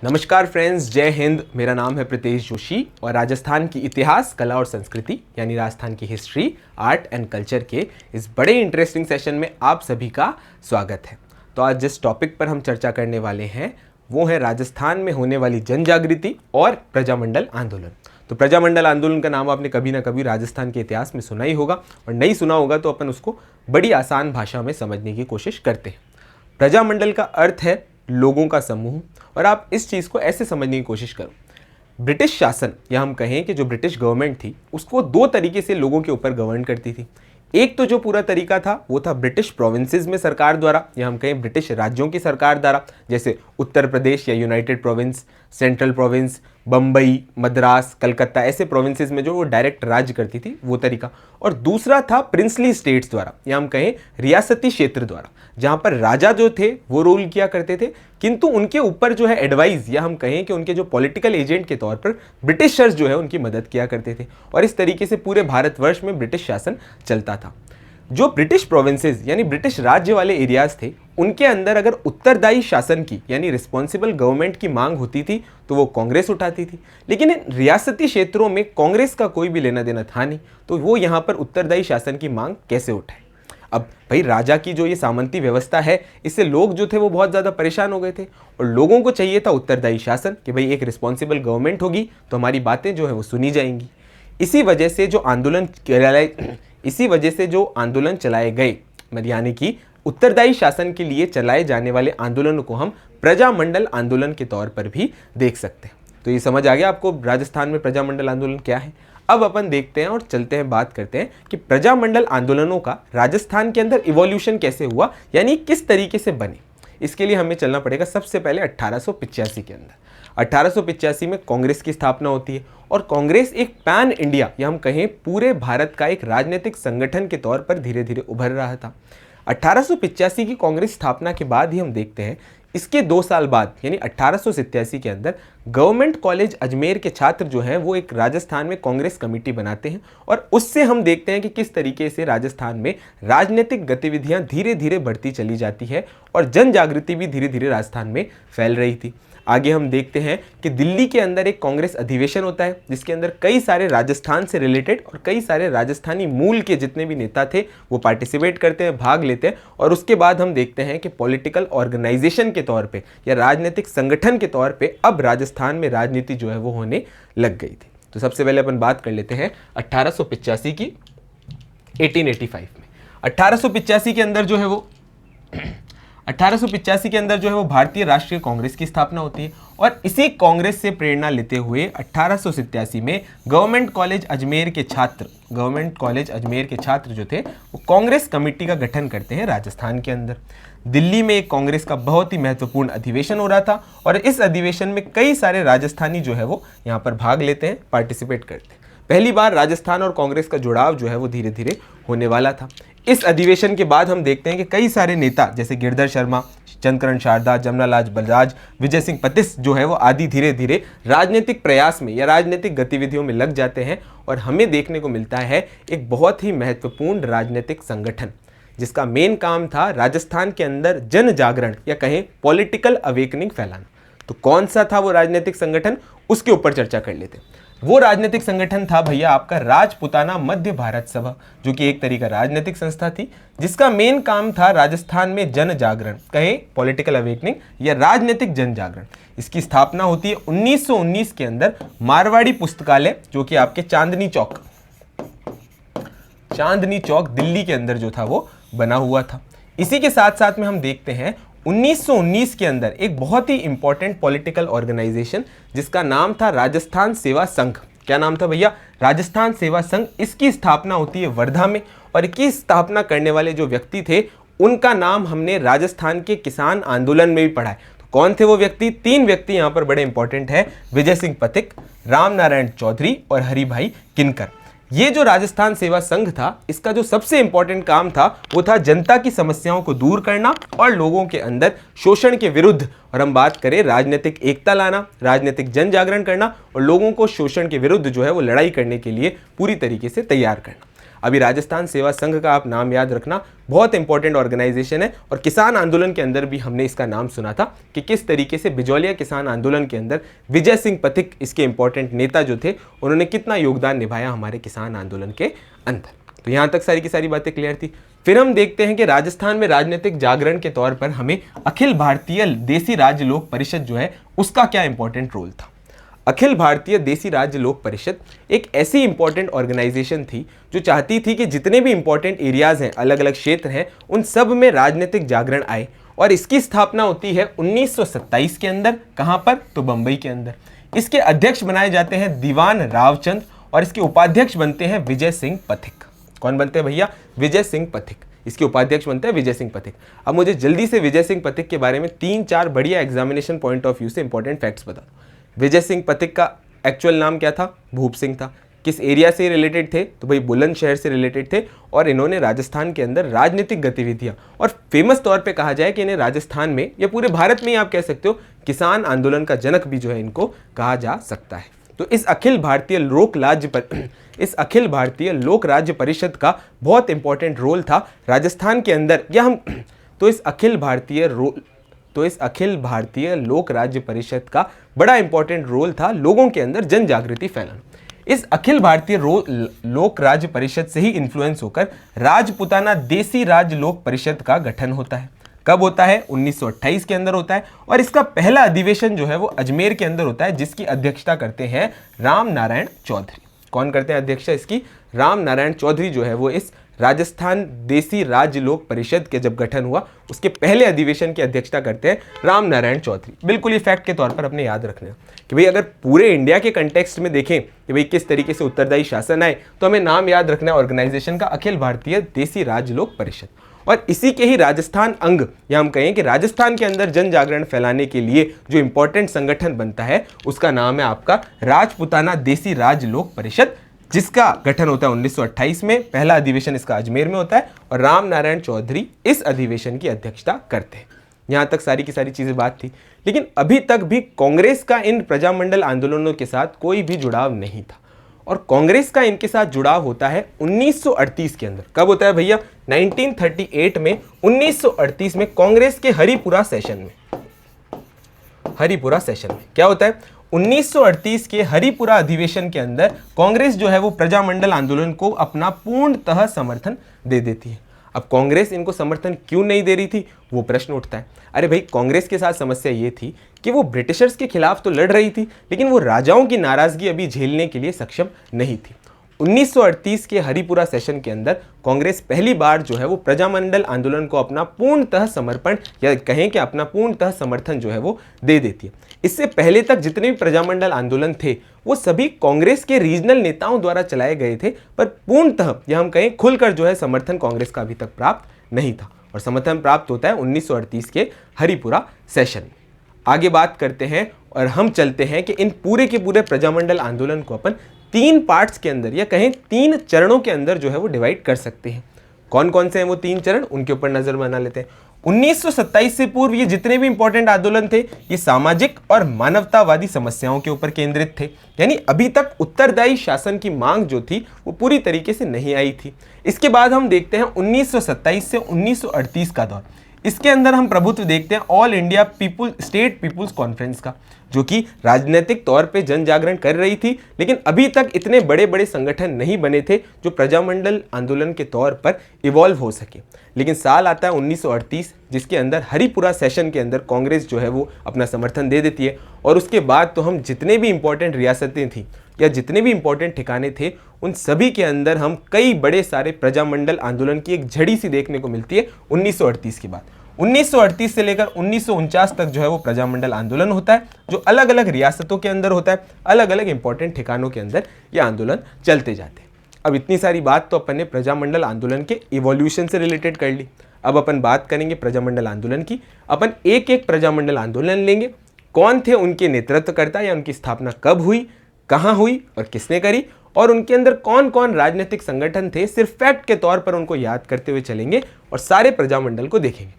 नमस्कार फ्रेंड्स, जय हिंद। मेरा नाम है प्रीतेश जोशी और राजस्थान की इतिहास, कला और संस्कृति यानी राजस्थान की हिस्ट्री, आर्ट एंड कल्चर के इस बड़े इंटरेस्टिंग सेशन में आप सभी का स्वागत है। तो आज जिस टॉपिक पर हम चर्चा करने वाले हैं वो है राजस्थान में होने वाली जन जागृति और प्रजामंडल आंदोलन। तो प्रजामंडल आंदोलन का नाम आपने कभी ना कभी राजस्थान के इतिहास में सुना ही होगा, और नहीं सुना होगा तो अपन उसको बड़ी आसान भाषा में समझने की कोशिश करते हैं। प्रजामंडल का अर्थ है लोगों का समूह, और आप इस चीज़ को ऐसे समझने की कोशिश करो। ब्रिटिश शासन, या हम कहें कि जो ब्रिटिश गवर्नमेंट थी, उसको दो तरीके से लोगों के ऊपर गवर्न करती थी। एक तो जो पूरा तरीका था वो था ब्रिटिश प्रोविंसेस में सरकार द्वारा, या हम कहें ब्रिटिश राज्यों की सरकार द्वारा, जैसे उत्तर प्रदेश या United province, central province, Bombay, Madras, Calcutta, ऐसे प्रोविंसेस में जो वो डायरेक्ट राज्य करती थी, वो तरीका। और दूसरा था प्रिंसली स्टेट्स द्वारा, या हम कहें रियासती क्षेत्र द्वारा, जहाँ पर राजा जो थे वो रूल किया करते थे, किंतु उनके ऊपर जो है एडवाइस, या हम कहें कि उनके जो पॉलिटिकल एजेंट के तौर पर ब्रिटिशर्स जो है उनकी मदद किया करते थे। और इस तरीके से पूरे भारतवर्ष में ब्रिटिश शासन चलता था। जो ब्रिटिश प्रोविंसेस यानी ब्रिटिश राज्य वाले एरियाज थे, उनके अंदर अगर उत्तरदायी शासन की यानी रिस्पॉन्सिबल गवर्नमेंट की मांग होती थी तो वो कांग्रेस उठाती थी। लेकिन इन रियासती क्षेत्रों में कांग्रेस का कोई भी लेना देना था नहीं, तो वो यहाँ पर उत्तरदायी शासन की मांग कैसे उठाए। अब भाई, राजा की जो ये सामंती व्यवस्था है, इससे लोग जो थे वो बहुत ज़्यादा परेशान हो गए थे, और लोगों को चाहिए था उत्तरदायी शासन, कि भाई एक रिस्पॉन्सिबल गवर्नमेंट होगी तो हमारी बातें जो है वो सुनी जाएंगी। इसी वजह से जो आंदोलन चलाए गए, यानी कि उत्तरदायी शासन के लिए चलाए जाने वाले आंदोलनों को हम प्रजामंडल आंदोलन के तौर पर भी देख सकते हैं। तो ये समझ आ गया आपको राजस्थान में प्रजामंडल आंदोलन क्या है। अब अपन देखते हैं और चलते हैं, बात करते हैं कि प्रजामंडल आंदोलनों का राजस्थान के अंदर इवोल्यूशन कैसे हुआ, यानी किस तरीके से बने। इसके लिए हमें चलना पड़ेगा सबसे पहले 1885 के अंदर। 1885 में कांग्रेस की स्थापना होती है, और कांग्रेस एक पैन इंडिया, या हम कहें पूरे भारत का एक राजनीतिक संगठन के तौर पर धीरे धीरे उभर रहा था। 1885 की कांग्रेस स्थापना के बाद ही हम देखते हैं, इसके 2 साल बाद यानी 1887 के अंदर गवर्नमेंट कॉलेज अजमेर के छात्र जो हैं वो एक राजस्थान में कांग्रेस कमेटी बनाते हैं, और उससे हम देखते हैं कि किस तरीके से राजस्थान में राजनीतिक गतिविधियां धीरे धीरे बढ़ती चली जाती है, और जन जागृति भी धीरे धीरे राजस्थान में फैल रही थी। आगे हम देखते हैं कि दिल्ली के अंदर एक कांग्रेस अधिवेशन होता है, जिसके अंदर कई सारे राजस्थान से रिलेटेड और कई सारे राजस्थानी मूल के जितने भी नेता थे वो पार्टिसिपेट करते हैं, भाग लेते हैं। और उसके बाद हम देखते हैं कि पॉलिटिकल ऑर्गेनाइजेशन के तौर पे या राजनीतिक संगठन के तौर पे अब राजस्थान में राजनीति जो है वो होने लग गई थी। तो सबसे पहले अपन बात कर लेते हैं 1885 की। 1885 में 1885 के अंदर जो है वो 1885 के अंदर जो है वो भारतीय राष्ट्रीय कांग्रेस की स्थापना होती है, और इसी कांग्रेस से प्रेरणा लेते हुए 1887 में गवर्नमेंट कॉलेज अजमेर के छात्र जो थे वो कांग्रेस कमेटी का गठन करते हैं राजस्थान के अंदर। दिल्ली में एक कांग्रेस का बहुत ही महत्वपूर्ण अधिवेशन हो रहा था, और इस अधिवेशन में कई सारे राजस्थानी जो है वो यहाँ पर भाग लेते हैं, पार्टिसिपेट करते हैं। पहली बार राजस्थान और कांग्रेस का जुड़ाव जो है वो धीरे धीरे होने वाला था। इस अधिवेशन के बाद हम देखते हैं कि कई सारे नेता जैसे गिरधर शर्मा, चंद्रकरण शारदा, जमनालाल बजाज, विजय सिंह पतिस जो है वो आदि धीरे धीरे राजनीतिक प्रयास में या राजनीतिक गतिविधियों में लग जाते हैं, और हमें देखने को मिलता है एक बहुत ही महत्वपूर्ण राजनीतिक संगठन जिसका मेन काम था राजस्थान के अंदर जन जागरण या कहें पॉलिटिकल अवेकनिंग फैलाना। तो कौन सा था वो राजनीतिक संगठन, उसके ऊपर चर्चा कर लेते हैं। वो राजनीतिक संगठन था भैया आपका राजपुताना मध्य भारत सभा, जो कि एक तरीका राजनीतिक संस्था थी जिसका मेन काम था राजस्थान में जन जागरण, कहें पॉलिटिकल अवेकनिंग या राजनीतिक जन जागरण। इसकी स्थापना होती है 1919 के अंदर मारवाड़ी पुस्तकालय, जो कि आपके चांदनी चौक दिल्ली के अंदर जो था वो बना हुआ था। इसी के साथ साथ में हम देखते हैं 1919 के अंदर एक बहुत ही इंपॉर्टेंट पॉलिटिकल ऑर्गेनाइजेशन जिसका नाम था राजस्थान सेवा संघ। क्या नाम था भैया? राजस्थान सेवा संघ। इसकी स्थापना होती है वर्धा में, और इसकी स्थापना करने वाले जो व्यक्ति थे उनका नाम हमने राजस्थान के किसान आंदोलन में भी पढ़ा है। तो कौन थे वो व्यक्ति? 3 व्यक्ति यहाँ पर बड़े इंपॉर्टेंट है, विजय सिंह पथिक, राम नारायण चौधरी और हरिभाई किनकर। ये जो राजस्थान सेवा संघ था, इसका जो सबसे इंपॉर्टेंट काम था वो था जनता की समस्याओं को दूर करना और लोगों के अंदर शोषण के विरुद्ध, और हम बात करें राजनीतिक एकता लाना, राजनीतिक जन जागरण करना और लोगों को शोषण के विरुद्ध जो है वो लड़ाई करने के लिए पूरी तरीके से तैयार करना। अभी राजस्थान सेवा संघ का आप नाम याद रखना, बहुत इंपॉर्टेंट ऑर्गेनाइजेशन है। और किसान आंदोलन के अंदर भी हमने इसका नाम सुना था कि किस तरीके से बिजौलिया किसान आंदोलन के अंदर विजय सिंह पथिक इसके इंपॉर्टेंट नेता जो थे, उन्होंने कितना योगदान निभाया हमारे किसान आंदोलन के अंदर। तो यहाँ तक सारी की सारी बातें क्लियर थी। फिर हम देखते हैं कि राजस्थान में राजनीतिक जागरण के तौर पर हमें अखिल भारतीय देसी राज्य लोक परिषद जो है उसका क्या इंपॉर्टेंट रोल था। अखिल भारतीय देसी राज्य लोक परिषद एक ऐसी इंपॉर्टेंट ऑर्गेनाइजेशन थी जो चाहती थी कि जितने भी इंपॉर्टेंट एरियाज हैं, अलग अलग क्षेत्र हैं, उन सब में राजनीतिक जागरण आए। और इसकी स्थापना होती है 1927 के अंदर। कहाँ पर? तो बंबई के अंदर। इसके अध्यक्ष बनाए जाते हैं दीवान रावचंद और इसके उपाध्यक्ष बनते हैं विजय सिंह पथिक। कौन बनते हैं भैया? विजय सिंह पथिक। इसके उपाध्यक्ष बनते हैं विजय सिंह पथिक। अब मुझे जल्दी से विजय सिंह पथिक के बारे में 3-4 बढ़िया एग्जामिनेशन पॉइंट ऑफ व्यू से इंपॉर्टेंट फैक्ट्स बता दो। विजय सिंह पथिक का एक्चुअल नाम क्या था? भूप सिंह था। किस एरिया से रिलेटेड थे? तो भाई बुलंदशहर से रिलेटेड थे। और इन्होंने राजस्थान के अंदर राजनीतिक गतिविधियां, और फेमस तौर पे कहा जाए कि इन्हें राजस्थान में या पूरे भारत में ही आप कह सकते हो किसान आंदोलन का जनक भी जो है इनको कहा जा सकता है। तो इस अखिल भारतीय लोक राज्य परिषद का बहुत इंपॉर्टेंट रोल था राजस्थान के अंदर। इस अखिल भारतीय लोक राज्य परिषद का बड़ा इंपॉर्टेंट रोल था लोगों के अंदर जन जागृति फैलाना। इस अखिल भारतीय लोक राज्य परिषद से ही इन्फ्लुएंस होकर राजपुताना देसी राज्य लोक परिषद का गठन होता है। कब होता है? 1928 के अंदर होता है। और इसका पहला अधिवेशन जो है वो अजमेर के अंदर होता है, जिसकी अध्यक्षता करते हैं राम नारायण चौधरी। कौन करते हैं अध्यक्षता इसकी? राम नारायण चौधरी जो है वो इस राजस्थान देसी राज्य लोक परिषद के जब गठन हुआ उसके पहले अधिवेशन की अध्यक्षता करते हैं राम नारायण चौधरी। बिल्कुल ये फैक्ट के तौर पर अपने याद रखना कि भाई अगर पूरे इंडिया के कंटेक्स्ट में देखें कि भाई किस तरीके से उत्तरदायी शासन आए, तो हमें नाम याद रखना है ऑर्गेनाइजेशन का अखिल भारतीय देसी राज्य लोक परिषद। और इसी के ही राजस्थान अंग, या हम कहें कि राजस्थान के अंदर जन जागरण फैलाने के लिए जो इंपॉर्टेंट संगठन बनता है उसका नाम है आपका राजपुताना देसी राज्य लोक परिषद, जिसका गठन होता है 1928 में। पहला अधिवेशन इसका अजमेर में होता है और राम नारायण चौधरी इस अधिवेशन की अध्यक्षता करते हैं। यहां तक सारी की सारी चीजें बात थी। लेकिन अभी तक भी कांग्रेस का इन प्रजामंडल आंदोलनों के साथ कोई भी जुड़ाव नहीं था। और कांग्रेस का इनके साथ जुड़ाव होता है 1938 के अंदर। कब होता है भैया? 1938 में। 1938 में कांग्रेस के हरिपुरा सेशन में क्या होता है? 1938 के हरिपुरा अधिवेशन के अंदर कांग्रेस जो है वो प्रजामंडल आंदोलन को अपना पूर्णतः समर्थन दे देती है। अब कांग्रेस इनको समर्थन क्यों नहीं दे रही थी, वो प्रश्न उठता है। अरे भाई, कांग्रेस के साथ समस्या ये थी कि वो ब्रिटिशर्स के खिलाफ तो लड़ रही थी, लेकिन वो राजाओं की नाराजगी अभी झेलने के लिए सक्षम नहीं थी। 1938 के हरिपुरा सेशन के अंदर कांग्रेस पहली बार जो है वो प्रजामंडल आंदोलन को अपना पूर्णतः समर्पण, या कहें कि अपना पूर्णतः समर्थन जो है वो दे देती है। इससे पहले तक जितने भी प्रजामंडल आंदोलन थे वो सभी कांग्रेस के रीजनल नेताओं द्वारा चलाए गए थे, पर पूर्णतः या हम कहें खुलकर जो है समर्थन कांग्रेस का अभी तक प्राप्त नहीं था। और समर्थन प्राप्त होता है 1938 के हरिपुरा सेशन में। आगे बात करते हैं और हम चलते हैं कि इन पूरे के पूरे प्रजामंडल आंदोलन को अपन 3 पार्ट्स के अंदर, या कहें 3 चरणों के अंदर जो है वो डिवाइड कर सकते हैं। कौन कौन से हैं वो 3 चरण, उनके ऊपर नजर बना लेते हैं। 1927 से पूर्व ये जितने भी इंपॉर्टेंट आंदोलन थे ये सामाजिक और मानवतावादी समस्याओं के ऊपर केंद्रित थे। यानी अभी तक उत्तरदायी शासन की मांग जो थी वो पूरी तरीके से नहीं आई थी। इसके बाद हम देखते हैं 1927 से 1938 का दौर। इसके अंदर हम प्रभुत्व देखते हैं all India state peoples conference का, जो कि राजनीतिक तौर पे जन जागरण कर रही थी, लेकिन अभी तक इतने बड़े बड़े संगठन नहीं बने थे जो प्रजामंडल आंदोलन के तौर पर इवॉल्व हो सके। लेकिन साल आता है 1938, जिसके अंदर हरिपुरा सेशन के अंदर कांग्रेस जो है वो अपना समर्थन दे देती है। और उसके बाद तो हम जितने भी इंपॉर्टेंट रियासतें थी या जितने भी इंपॉर्टेंट ठिकाने थे उन सभी के अंदर हम कई बड़े सारे प्रजामंडल आंदोलन की एक झड़ी सी देखने को मिलती है 1938 के बाद। 1938 से लेकर 1949 तक जो है वो प्रजामंडल आंदोलन होता है, जो अलग अलग रियासतों के अंदर होता है, अलग अलग इंपॉर्टेंट ठिकानों के अंदर ये आंदोलन चलते जाते हैं। अब इतनी सारी बात तो अपन ने प्रजामंडल आंदोलन के इवोल्यूशन से रिलेटेड कर ली। अब अपन बात करेंगे प्रजामंडल आंदोलन की। अपन एक एक प्रजामंडल आंदोलन लेंगे, कौन थे उनके नेतृत्वकर्ता या उनकी स्थापना कब हुई, कहाँ हुई और किसने करी, और उनके अंदर कौन कौन राजनीतिक संगठन थे, सिर्फ फैक्ट के तौर पर उनको याद करते हुए चलेंगे और सारे प्रजामंडल को देखेंगे।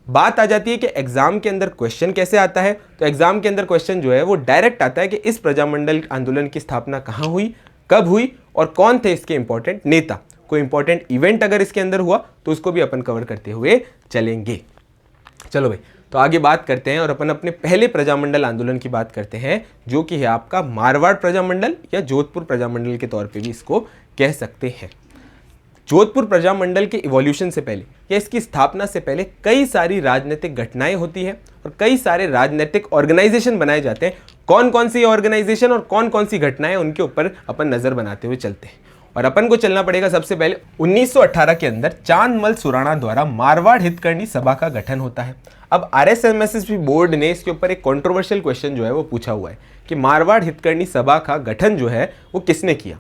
बात आ जाती है कि एग्जाम के अंदर क्वेश्चन कैसे आता है। तो एग्जाम के अंदर क्वेश्चन जो है वो डायरेक्ट आता है कि इस प्रजामंडल आंदोलन की स्थापना कहाँ हुई, कब हुई और कौन थे इसके इंपॉर्टेंट नेता। कोई इंपॉर्टेंट इवेंट अगर इसके अंदर हुआ तो उसको भी अपन कवर करते हुए चलेंगे। चलो भाई, तो आगे बात करते हैं और अपन अपने पहले प्रजामंडल आंदोलन की बात करते हैं, जो कि है आपका मारवाड़ प्रजामंडल या जोधपुर प्रजामंडल के तौर पे भी इसको कह सकते हैं। जोधपुर प्रजामंडल के इवोल्यूशन से पहले या इसकी स्थापना से पहले कई सारी राजनीतिक घटनाएं होती हैं और कई सारे राजनीतिक ऑर्गेनाइजेशन बनाए जाते हैं। कौन कौन सी ऑर्गेनाइजेशन और कौन कौन सी घटनाएं, उनके ऊपर अपन नजर बनाते हुए चलते हैं। और अपन को चलना पड़ेगा सबसे पहले 1918 के अंदर चांदमल सुराणा द्वारा मारवाड़ हितकर्णी सभा का गठन होता है। अब RSMSSB बोर्ड ने इसके ऊपर एक कंट्रोवर्शियल क्वेश्चन जो है वो पूछा हुआ है कि मारवाड़ हितकर्णी सभा का गठन जो है वो किसने किया।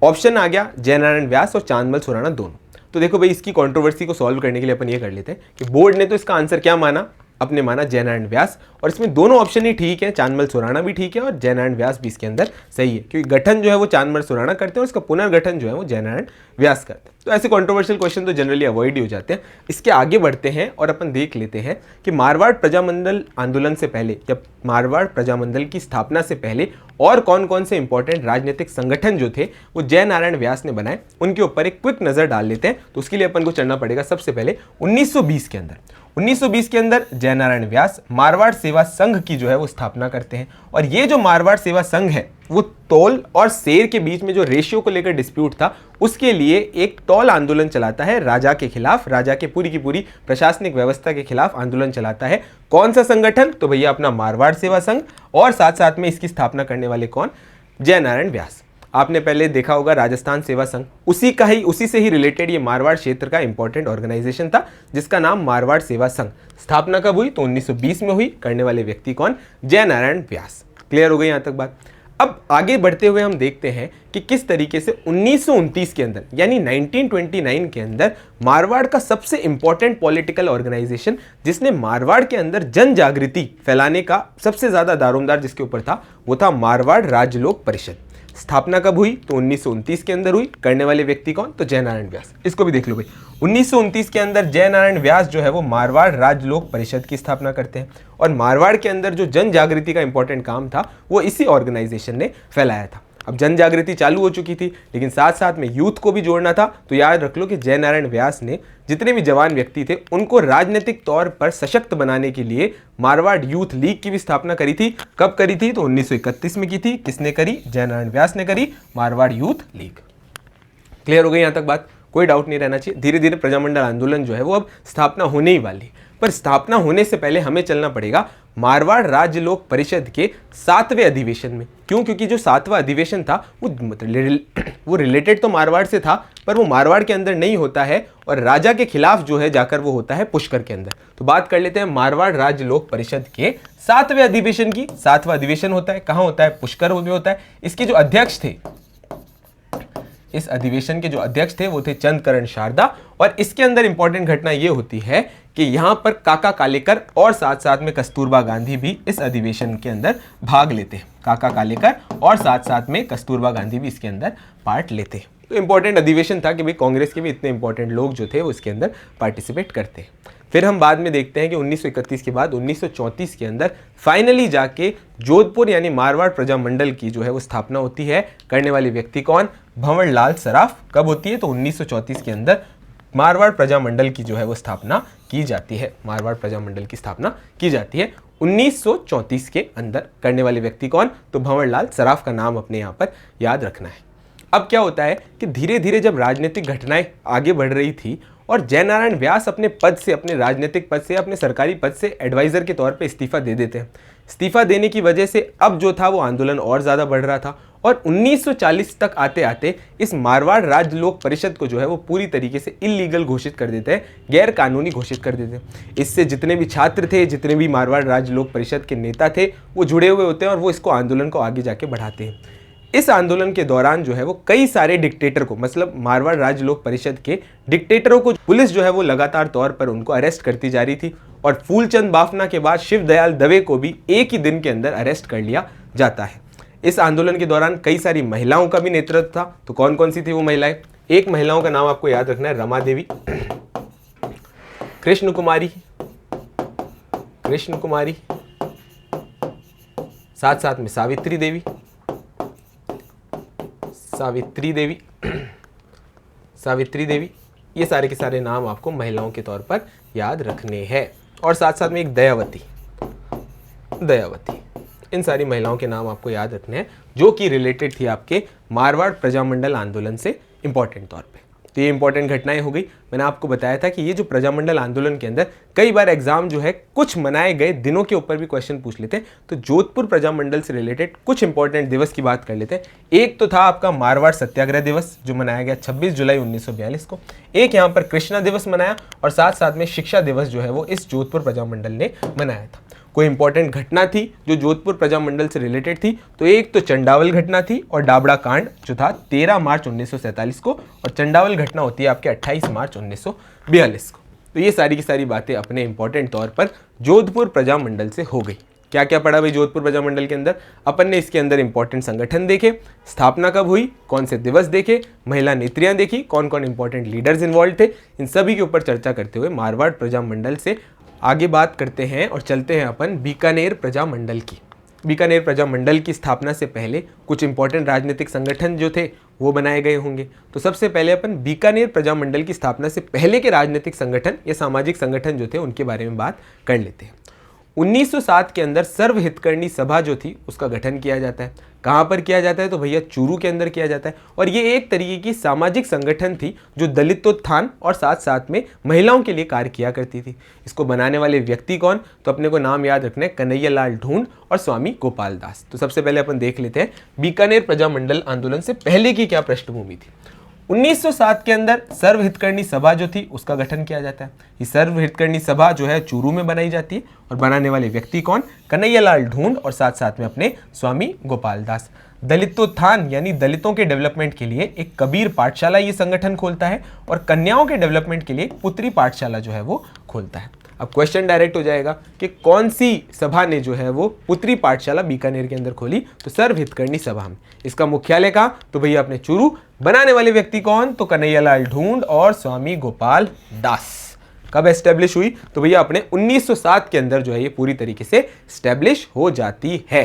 ऑप्शन आ गया जयनारायण व्यास और चांदमल सुराणा दोनों। तो देखो भाई, इसकी कंट्रोवर्सी को सॉल्व करने के लिए अपन ये कर लेते हैं कि बोर्ड ने तो इसका आंसर क्या माना, अपने माना जयनारायण व्यास, और इसमें दोनों ऑप्शन ही ठीक है, चांदमल सुराणा भी ठीक है और जयनारायण व्यास भी इसके अंदर सही है, क्योंकि गठन जो है वो चांदमल सुराणा करते हैं और इसका पुनर्गठन जो है वो जयनारायण व्यास करते हैं। तो ऐसे कंट्रोवर्शियल क्वेश्चन तो जनरली अवॉइड ही हो जाते हैं। इसके आगे बढ़ते हैं और अपन देख लेते हैं कि मारवाड़ प्रजामंडल आंदोलन से पहले या मारवाड़ प्रजामंडल की स्थापना से पहले और कौन कौन से इंपॉर्टेंट राजनीतिक संगठन जो थे वो जयनारायण व्यास ने बनाए, उनके ऊपर एक क्विक नजर डाल लेते हैं। तो उसके लिए अपन को चलना पड़ेगा सबसे पहले 1920 के अंदर। 1920 के अंदर जयनारायण व्यास मारवाड़ सेवा संघ की जो है वो स्थापना करते हैं। और ये जो मारवाड़ सेवा संघ है वो तौल और शेर के बीच में जो रेशियो को लेकर डिस्प्यूट था उसके लिए एक तौल आंदोलन चलाता है राजा के खिलाफ, राजा के पूरी की पूरी प्रशासनिक व्यवस्था के खिलाफ आंदोलन चलाता है। कौन सा संगठन? तो भैया अपना मारवाड़ सेवा संघ, और साथ साथ में इसकी स्थापना करने वाले कौन? जयनारायण व्यास। आपने पहले देखा होगा राजस्थान सेवा संघ, उसी से ही रिलेटेड ये मारवाड़ क्षेत्र का इंपॉर्टेंट ऑर्गेनाइजेशन था जिसका नाम मारवाड़ सेवा संघ। स्थापना कब हुई? तो 1920 में हुई। करने वाले व्यक्ति कौन? जयनारायण व्यास। क्लियर हो गई यहां तक बात? अब आगे बढ़ते हुए हम देखते हैं कि किस तरीके से 1929 के अंदर यानी 1929 के अंदर मारवाड़ का सबसे इंपॉर्टेंट पॉलिटिकल ऑर्गेनाइजेशन जिसने मारवाड़ के अंदर जन जागृति फैलाने का सबसे ज्यादा दारोमदार जिसके ऊपर था वो था मारवाड़ राज्य लोक परिषद। स्थापना कब हुई? तो 1929 के अंदर हुई। करने वाले व्यक्ति कौन? तो जयनारायण व्यास। इसको भी देख लो भाई, 1929 के अंदर जयनारायण व्यास जो है वो मारवाड़ राज्य लोक परिषद की स्थापना करते हैं। और मारवाड़ के अंदर जो जन जागृति का इंपॉर्टेंट काम था वो इसी ऑर्गेनाइजेशन ने फैलाया था। अब जन जागृति चालू हो चुकी थी लेकिन साथ साथ में यूथ को भी जोड़ना था। तो याद रख लो कि जयनारायण व्यास ने जितने भी जवान व्यक्ति थे उनको राजनीतिक तौर पर सशक्त बनाने के लिए मारवाड़ यूथ लीग की भी स्थापना करी थी। कब करी थी? तो 1931 में की थी। किसने करी? जयनारायण व्यास ने करी, मारवाड़ यूथ लीग। क्लियर हो गई यहां तक बात? कोई डाउट नहीं रहना चाहिए। धीरे धीरे प्रजामंडल आंदोलन जो है वो अब स्थापना होने ही वाली, पर स्थापना होने से पहले हमें चलना पड़ेगा मारवाड़ राज्य लोक परिषद के 7वें अधिवेशन में। क्यों? क्योंकि जो 7वां अधिवेशन था वो रिलेटेड तो मारवाड़ से था पर वो मारवाड़ के अंदर नहीं होता है और राजा के खिलाफ जो है जाकर वो होता है पुष्कर के अंदर। तो बात कर लेते हैं मारवाड़ राज्य लोक परिषद के 7वें अधिवेशन की। 7वां अधिवेशन होता है कहाँ होता है? पुष्कर में होता है। इसके जो अध्यक्ष थे, इस अधिवेशन के जो अध्यक्ष थे वो थे चंद्रकरण शारदा। और इसके अंदर इंपॉर्टेंट घटना ये होती है कि यहां पर काका कालेकर और साथ साथ में कस्तूरबा गांधी भी इस अधिवेशन के अंदर भाग लेते हैं। काका कालेकर और साथ साथ में कस्तूरबा गांधी भी इसके अंदर पार्ट लेते हैं। तो इंपॉर्टेंट अधिवेशन था कि भाई कांग्रेस के भी इतने इंपॉर्टेंट लोग जो थे वो इसके अंदर पार्टिसिपेट करते हैं। फिर हम बाद में देखते हैं कि 1931 के बाद 1934 के अंदर फाइनली जाके जोधपुर यानी मारवाड़ प्रजामंडल की जो है वो स्थापना होती है। करने वाले व्यक्ति कौन? भंवरलाल सराफ। कब होती है? तो 1934 के अंदर मारवाड़ प्रजामंडल की जो है वो स्थापना की जाती है। मारवाड़ प्रजामंडल की स्थापना की जाती है 1934 के अंदर। करने वाले व्यक्ति कौन? तो भंवरलाल सराफ का नाम अपने यहाँ पर याद रखना है। अब क्या होता है कि धीरे धीरे जब राजनीतिक घटनाएं आगे बढ़ रही थी और जयनारायण व्यास अपने पद से, अपने राजनीतिक पद से, अपने सरकारी पद से एडवाइजर के तौर पे इस्तीफा दे देते हैं। इस्तीफा देने की वजह से अब जो था वो आंदोलन और ज़्यादा बढ़ रहा था और 1940 तक आते आते इस मारवाड़ राज्य लोक परिषद को जो है वो पूरी तरीके से इलीगल घोषित कर देते हैं, गैर कानूनी घोषित कर देते हैं। इससे जितने भी छात्र थे, जितने भी मारवाड़ राज्य लोक परिषद के नेता थे वो जुड़े हुए होते हैं और वो इसको आंदोलन को आगे जाके बढ़ाते हैं। इस आंदोलन के दौरान जो है वो कई सारे डिक्टेटर को, मतलब मारवाड़ राज्य लोक परिषद के डिक्टेटरों को पुलिस जो है वो लगातार तौर पर उनको अरेस्ट करती जा रही थी। और फूलचंद बाफना के बाद शिवदयाल दवे को भी एक ही दिन के अंदर अरेस्ट कर लिया जाता है। इस आंदोलन के दौरान कई सारी महिलाओं का भी नेतृत्व था। तो कौन कौन सी थी वो महिलाएं? एक महिलाओं का नाम आपको याद रखना है, रमा देवी, कृष्ण कुमारी, साथ साथ में सावित्री देवी, सावित्री देवी, ये सारे के सारे नाम आपको महिलाओं के तौर पर याद रखने हैं। और साथ साथ में एक दयावती, इन सारी महिलाओं के नाम आपको याद रखने हैं जो कि रिलेटेड थी आपके मारवाड़ प्रजामंडल आंदोलन से इंपॉर्टेंट तौर पे। तो ये इंपॉर्टेंट घटनाएं हो गई। मैंने आपको बताया था कि ये जो प्रजामंडल आंदोलन के अंदर कई बार एग्जाम जो है कुछ मनाए गए दिनों के ऊपर भी क्वेश्चन पूछ लेते हैं। तो जोधपुर प्रजामंडल से रिलेटेड कुछ इंपॉर्टेंट दिवस की बात कर लेते हैं। एक तो था आपका मारवाड़ सत्याग्रह दिवस जो मनाया गया 26 जुलाई 1942 को। एक यहाँ पर कृष्णा दिवस मनाया और साथ साथ में शिक्षा दिवस जो है वो इस जोधपुर प्रजामंडल ने मनाया था। कोई इंपॉर्टेंट घटना थी जो जोधपुर प्रजामंडल से रिलेटेड थी, तो एक तो चंडावल घटना थी और डाबड़ा कांड जो था 13 मार्च 1947 को, और चंडावल घटना होती है आपके 28 मार्च 1942 को। तो ये सारी की सारी बातें अपने इंपॉर्टेंट तौर पर जोधपुर प्रजामंडल से हो गई। क्या क्या पढ़ा भाई जोधपुर प्रजामंडल के अंदर? अपन ने इसके अंदर इंपॉर्टेंट संगठन देखे, स्थापना कब हुई, कौन से दिवस देखे, महिला नेत्रियां देखी, कौन कौन इंपॉर्टेंट लीडर्स इन्वॉल्व थे, इन सभी के ऊपर चर्चा करते हुए मारवाड़ प्रजामंडल से आगे बात करते हैं और चलते हैं अपन बीकानेर प्रजामंडल की। बीकानेर प्रजामंडल की स्थापना से पहले कुछ इंपॉर्टेंट राजनीतिक संगठन जो थे वो बनाए गए होंगे। तो सबसे पहले अपन बीकानेर प्रजामंडल की स्थापना से पहले के राजनीतिक संगठन या सामाजिक संगठन जो थे उनके बारे में बात कर लेते हैं। 1907 के अंदर सर्व हितकर्णी सभा जो थी उसका गठन किया जाता है। कहाँ पर किया जाता है? तो भैया चूरू के अंदर किया जाता है। और ये एक तरीके की सामाजिक संगठन थी जो दलितोत्थान और साथ साथ में महिलाओं के लिए कार्य किया करती थी। इसको बनाने वाले व्यक्ति कौन? तो अपने को नाम याद रखना है, कन्हैया लाल ढूंढ और स्वामी गोपाल दास। तो सबसे पहले अपन देख लेते हैं बीकानेर प्रजामंडल आंदोलन से पहले की क्या पृष्ठभूमि थी। 1907 के अंदर सर्व हितकर्णी सभा जो थी उसका गठन किया जाता है। ये सर्व हितकर्णी सभा जो है चूरू में बनाई जाती है और बनाने वाले व्यक्ति कौन? कन्हैया लाल ढूंढ और साथ साथ में अपने स्वामी गोपाल दास। दलितोत्थान यानी दलितों के डेवलपमेंट के लिए एक कबीर पाठशाला ये संगठन खोलता है और कन्याओं के डेवलपमेंट के लिए एक पुत्री पाठशाला जो है वो खोलता है। अब क्वेश्चन डायरेक्ट हो जाएगा कि कौन सी सभा ने जो है वो पुत्री पाठशाला बीकानेर के अंदर खोली? तो सर्व हितकर्णी सभा में। इसका मुख्यालय कहाँ? तो भैया अपने चूरू। बनाने वाले व्यक्ति कौन? तो कन्हैया लाल ढूंढ और स्वामी गोपाल दास। कब एस्टेब्लिश हुई? तो भैया अपने 1907 के अंदर जो है ये पूरी तरीके से एस्टेब्लिश हो जाती है।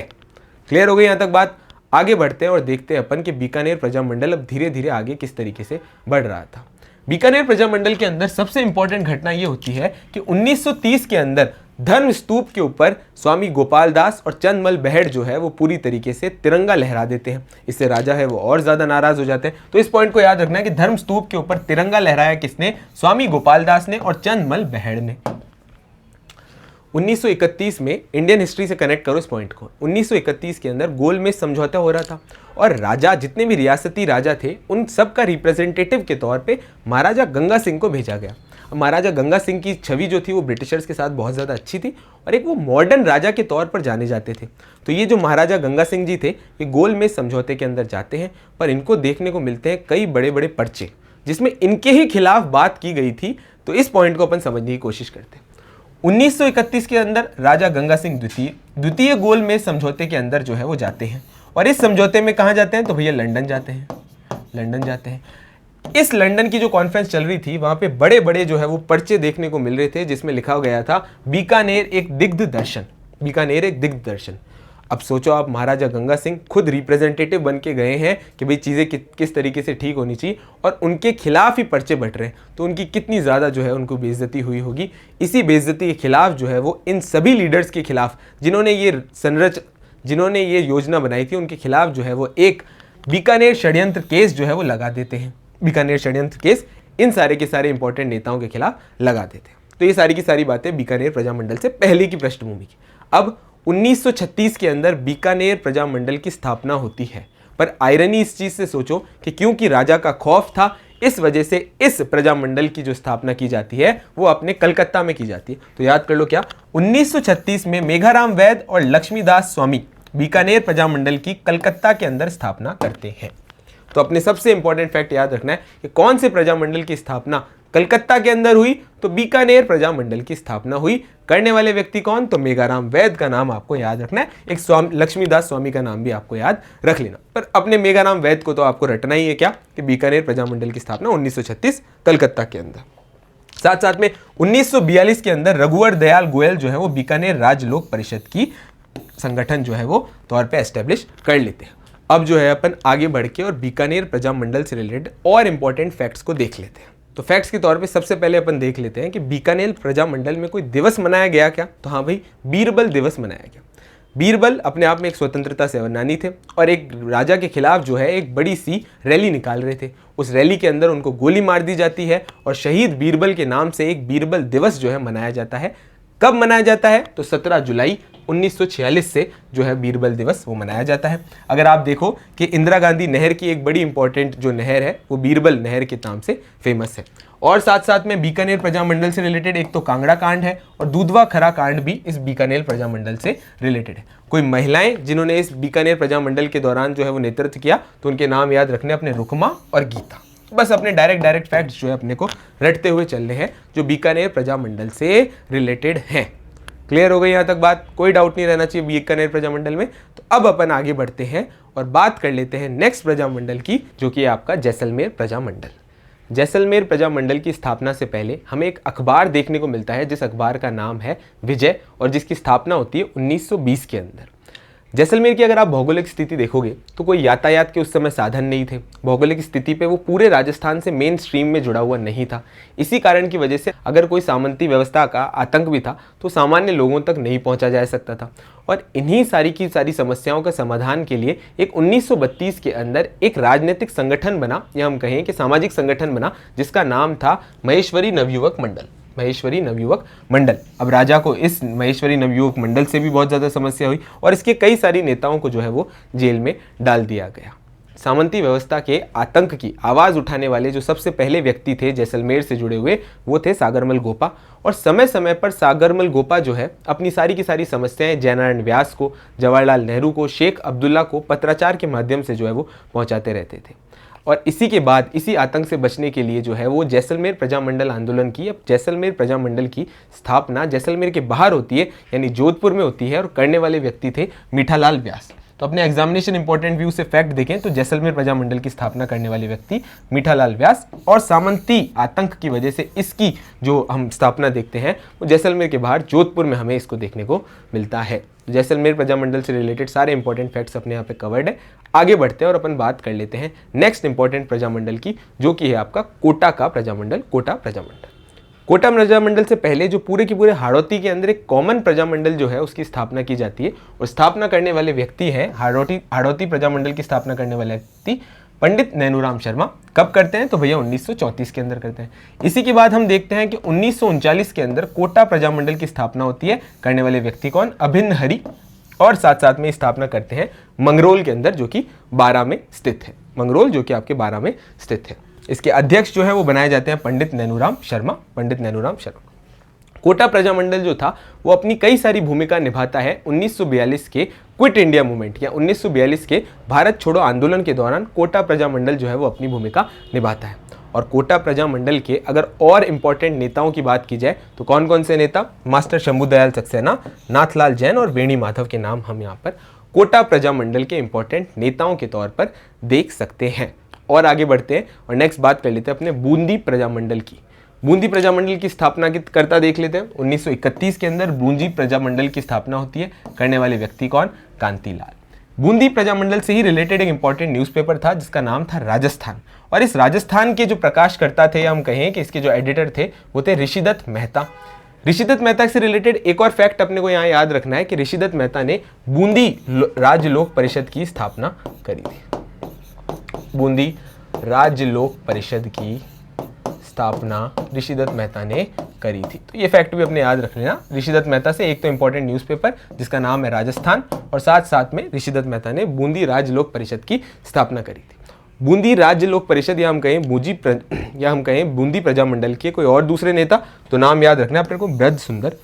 क्लियर हो गई यहां तक बात? आगे बढ़ते हैं और देखते हैं अपन कि बीकानेर प्रजामंडल अब धीरे धीरे आगे किस तरीके से बढ़ रहा था। बीकानेर प्रजामंडल के अंदर सबसे इंपॉर्टेंट घटना यह होती है कि 1930 के अंदर धर्म स्तूप के ऊपर स्वामी गोपाल दास और चंदमल बहेड़ जो है वो पूरी तरीके से तिरंगा लहरा देते हैं। इससे राजा है वो और ज्यादा नाराज हो जाते हैं। तो इस पॉइंट को याद रखना है कि धर्म स्तूप के ऊपर तिरंगा लहराया किसने? स्वामी गोपाल दास ने और चंदमल बहेड़ ने। 1931 में इंडियन हिस्ट्री से कनेक्ट करो इस पॉइंट को। 1931 के अंदर गोलमेज समझौता हो रहा था और राजा, जितने भी रियासती राजा थे, उन सब का रिप्रेजेंटेटिव के तौर पे महाराजा गंगा सिंह को भेजा गया। महाराजा गंगा सिंह की छवि जो थी वो ब्रिटिशर्स के साथ बहुत ज़्यादा अच्छी थी और एक वो मॉडर्न राजा के तौर पर जाने जाते थे। तो ये जो महाराजा गंगा सिंह जी थे ये गोलमेज समझौते के अंदर जाते हैं, पर इनको देखने को मिलते हैं कई बड़े बड़े पर्चे जिसमें इनके ही खिलाफ बात की गई थी। तो इस पॉइंट को अपन समझने की कोशिश करते हैं। 1931 के अंदर राजा गंगा सिंह द्वितीय गोलमेज समझौते के अंदर जो है वो जाते हैं और इस समझौते में कहाँ जाते हैं? तो भैया लंदन जाते हैं। इस लंदन की जो कॉन्फ्रेंस चल रही थी वहां पे बड़े बड़े जो है वो पर्चे देखने को मिल रहे थे जिसमें लिखा गया था बीकानेर एक दिग्ध दर्शन। अब सोचो आप, महाराजा गंगा सिंह खुद रिप्रेजेंटेटिव बन के गए हैं कि भाई चीज़ें किस तरीके से ठीक होनी चाहिए और उनके खिलाफ ही पर्चे बट रहे हैं, तो उनकी कितनी ज़्यादा जो है उनको बेइज्जती हुई होगी। इसी बेइज्जती के खिलाफ जो है वो इन सभी लीडर्स के खिलाफ जिन्होंने ये योजना बनाई थी उनके खिलाफ जो है वो एक बीकानेर षड्यंत्र केस जो है वो लगा देते हैं। बीकानेर षड्यंत्र केस इन सारे के सारे इंपॉर्टेंट नेताओं के खिलाफ लगा देते हैं। तो ये सारी की सारी बातें बीकानेर प्रजामंडल से पहले की पृष्ठभूमि की। अब 1936 के अंदर बीकानेर प्रजामंडल की स्थापना होती है, पर आयरनी इस चीज से सोचो कि क्योंकि राजा का खौफ था इस वजह से इस प्रजामंडल की जो स्थापना की जाती है वो अपने कलकत्ता में की जाती है। तो याद कर लो क्या, 1936 में मेघाराम वैद और लक्ष्मीदास स्वामी बीकानेर प्रजामंडल की कलकत्ता के अंदर स्थापना करते हैं। तो अपने सबसे इंपॉर्टेंट फैक्ट याद रखना है कि कौन से प्रजामंडल की स्थापना कलकत्ता के अंदर हुई? तो बीकानेर प्रजामंडल की स्थापना हुई। करने वाले व्यक्ति कौन? तो मेघाराम वैद का नाम आपको याद रखना है। एक लक्ष्मीदास स्वामी का नाम भी आपको याद रख लेना, पर अपने मेघाराम वैद को तो आपको रटना ही है क्या कि बीकानेर प्रजामंडल की स्थापना 1936 कलकत्ता के अंदर। साथ साथ में 1942 के अंदर रघुवर दयाल गोयल जो है वो बीकानेर राज्य लोक परिषद की संगठन जो है वो तौर पे एस्टेब्लिश कर लेते हैं। अब जो है अपन आगे बढ़ के और बीकानेर प्रजामंडल से रिलेटेड और इंपॉर्टेंट फैक्ट्स को देख लेते हैं। तो फैक्ट्स के तौर पे सबसे पहले अपन देख लेते हैं कि बीकानेर प्रजामंडल में कोई दिवस मनाया गया क्या? तो हाँ भाई, बीरबल दिवस मनाया गया। बीरबल अपने आप में एक स्वतंत्रता सेनानी थे और एक राजा के खिलाफ जो है एक बड़ी सी रैली निकाल रहे थे। उस रैली के अंदर उनको गोली मार दी जाती है और शहीद बीरबल के नाम से एक बीरबल दिवस जो है मनाया जाता है। कब मनाया जाता है? तो 17 जुलाई 1946 से जो है बीरबल दिवस वो मनाया जाता है। अगर आप देखो कि इंदिरा गांधी नहर की एक बड़ी इंपॉर्टेंट जो नहर है वो बीरबल नहर के नाम से फेमस है। और साथ साथ में बीकानेर प्रजामंडल से रिलेटेड एक तो कांगड़ा कांड है और दूधवा खरा कांड भी इस बीकानेर प्रजामंडल से रिलेटेड है। कोई महिलाएं जिन्होंने इस बीकानेर प्रजामंडल के दौरान जो है वो नेतृत्व किया तो उनके नाम याद रखने अपने रुकमा और गीता। बस अपने डायरेक्ट फैक्ट्स जो है अपने को रटते हुए चलने हैं जो बीकानेर प्रजामंडल से रिलेटेड हैं। क्लियर हो गई यहाँ तक बात? कोई डाउट नहीं रहना चाहिए बीकानेर प्रजामंडल में। तो अब अपन आगे बढ़ते हैं और बात कर लेते हैं नेक्स्ट प्रजामंडल की, जो कि आपका जैसलमेर प्रजामंडल। जैसलमेर प्रजामंडल की स्थापना से पहले हमें एक अखबार देखने को मिलता है जिस अखबार का नाम है विजय और जिसकी स्थापना होती है 1920 के अंदर। जैसलमेर की अगर आप भौगोलिक स्थिति देखोगे तो कोई यातायात के उस समय साधन नहीं थे। भौगोलिक स्थिति पे वो पूरे राजस्थान से मेन स्ट्रीम में जुड़ा हुआ नहीं था। इसी कारण की वजह से अगर कोई सामंती व्यवस्था का आतंक भी था तो सामान्य लोगों तक नहीं पहुंचा जा सकता था। और इन्हीं सारी की सारी समस्याओं का समाधान के लिए एक 1932 के अंदर एक राजनीतिक संगठन बना, या हम कहें कि सामाजिक संगठन बना, जिसका नाम था महेश्वरी नवयुवक मंडल। महेश्वरी नवयुवक मंडल। अब राजा को इस महेश्वरी नवयुवक मंडल से भी बहुत ज़्यादा समस्या हुई और इसके कई सारी नेताओं को जो है वो जेल में डाल दिया गया। सामंती व्यवस्था के आतंक की आवाज़ उठाने वाले जो सबसे पहले व्यक्ति थे जैसलमेर से जुड़े हुए वो थे सागरमल गोपा। और समय समय पर सागरमल गोपा जो है अपनी सारी की सारी समस्याएं जयनारायण व्यास को, जवाहरलाल नेहरू को, शेख अब्दुल्ला को पत्राचार के माध्यम से जो है वो पहुंचाते रहते थे। और इसी के बाद इसी आतंक से बचने के लिए जो है वो जैसलमेर प्रजामंडल आंदोलन की, अब जैसलमेर प्रजामंडल की स्थापना जैसलमेर के बाहर होती है यानी जोधपुर में होती है और करने वाले व्यक्ति थे मीठालाल व्यास। तो अपने एग्जामिनेशन इंपॉर्टेंट व्यू से फैक्ट देखें तो जैसलमेर प्रजामंडल की स्थापना करने वाले व्यक्ति मीठालाल व्यास, और सामंती आतंक की वजह से इसकी जो हम स्थापना देखते हैं वो जैसलमेर के बाहर जोधपुर में हमें इसको देखने को मिलता है। जैसलमेर प्रजामंडल से रिलेटेड सारे इंपॉर्टेंट फैक्ट्स अपने यहाँ पे कवर्ड है। आगे बढ़ते हैं और अपन बात कर लेते हैं नेक्स्ट इंपॉर्टेंट प्रजामंडल की, जो कि है आपका कोटा का प्रजामंडल, कोटा प्रजामंडल। कोटा प्रजामंडल से पहले जो पूरे के पूरे हाड़ौती के अंदर एक कॉमन प्रजामंडल जो है उसकी स्थापना की जाती है और स्थापना करने वाले व्यक्ति हैं हाड़ौती प्रजामंडल की स्थापना करने वाले व्यक्ति पंडित नैनूराम शर्मा। कब करते हैं? तो भैया 1934 के अंदर करते हैं। इसी के बाद हम देखते हैं कि 1939 के अंदर कोटा प्रजामंडल की स्थापना होती है। करने वाले व्यक्ति कौन? अभिन्न हरि। और साथ साथ में स्थापना करते हैं मंगरोल के अंदर, जो कि 12 में स्थित है। मंगरोल जो कि आपके 12 में स्थित है। इसके अध्यक्ष जो है वो बनाए जाते हैं पंडित नैनूराम शर्मा, पंडित नैनूराम शर्मा। कोटा प्रजामंडल जो था वो अपनी कई सारी भूमिका निभाता है 1942 के क्विट इंडिया मूवमेंट या 1942 के भारत छोड़ो आंदोलन के दौरान कोटा प्रजामंडल जो है वो अपनी भूमिका निभाता है। और कोटा प्रजामंडल के अगर और इंपॉर्टेंट नेताओं की बात की जाए तो कौन कौन से नेता? मास्टर शंभुदयाल सक्सेना, नाथलाल जैन और वेणी माधव के नाम हम यहाँ पर कोटा प्रजामंडल के इंपॉर्टेंट नेताओं के तौर पर देख सकते हैं। और आगे बढ़ते हैं और नेक्स्ट बात कर लेते हैं अपने बूंदी प्रजामंडल की। बूंदी प्रजामंडल की स्थापना की करता देख लेते हैं। 1931 के अंदर बूंदी प्रजामंडल की स्थापना होती है। करने वाले व्यक्ति कौन? कांतिलाल। बूंदी प्रजामंडल से ही रिलेटेड एक इंपॉर्टेंट न्यूज़पेपर था जिसका नाम था राजस्थान। और इस राजस्थान के जो प्रकाशकर्ता थे, या हम कहें कि इसके जो एडिटर थे, वो थे ऋषिदत्त मेहता। ऋषिदत्त मेहता से रिलेटेड एक और फैक्ट अपने को यहाँ याद रखना है कि ऋषिदत्त मेहता ने बूंदी राज्य लोक परिषद की स्थापना करी थी। बूंदी राज्य लोक परिषद की स्थापना ऋषिदत्त मेहता ने करी थी। तो ये फैक्ट भी अपने याद रख लेना। ऋषिदत्त मेहता से एक तो इंपॉर्टेंट न्यूज़पेपर जिसका नाम है राजस्थान, और साथ साथ में ऋषिदत्त मेहता ने बूंदी राज्य लोक परिषद की स्थापना करी थी। बूंदी राज्य लोक परिषद या हम कहें बूंदी प्रजामंडल के कोई और दूसरे नेता, तो नाम याद रखना अपने को ब्रज सुंदर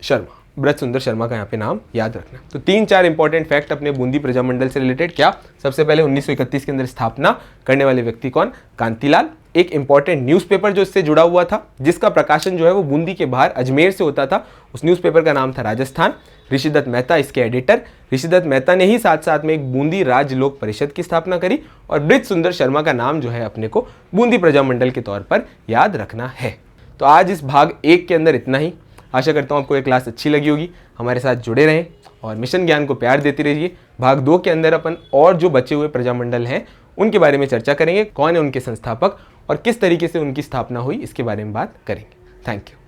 शर्मा। ब्रज सुंदर शर्मा का यहाँ पे नाम याद रखना। तो 3-4 इंपॉर्टेंट फैक्ट अपने बूंदी प्रजामंडल से रिलेटेड। क्या? सबसे पहले 1931 के अंदर स्थापना करने वाले व्यक्ति कौन? कांतिलाल। एक इंपॉर्टेंट न्यूज़पेपर जो इससे जुड़ा हुआ था जिसका प्रकाशन जो है वो बूंदी के बाहर अजमेर से होता था, उस न्यूज़पेपर का नाम था राजस्थान। ऋषिदत्त मेहता इसके एडिटर। ऋषिदत्त मेहता ने ही साथ साथ में एक बूंदी राज्य लोक परिषद की स्थापना करी। और ब्रज सुंदर शर्मा का नाम जो है अपने को बूंदी प्रजामंडल के तौर पर याद रखना है। तो आज इस भाग 1 के अंदर इतना ही। आशा करता हूँ आपको ये क्लास अच्छी लगी होगी। हमारे साथ जुड़े रहें और मिशन ज्ञान को प्यार देते रहिए। भाग 2 के अंदर अपन और जो बचे हुए प्रजामंडल हैं उनके बारे में चर्चा करेंगे, कौन है उनके संस्थापक और किस तरीके से उनकी स्थापना हुई, इसके बारे में बात करेंगे। Thank you.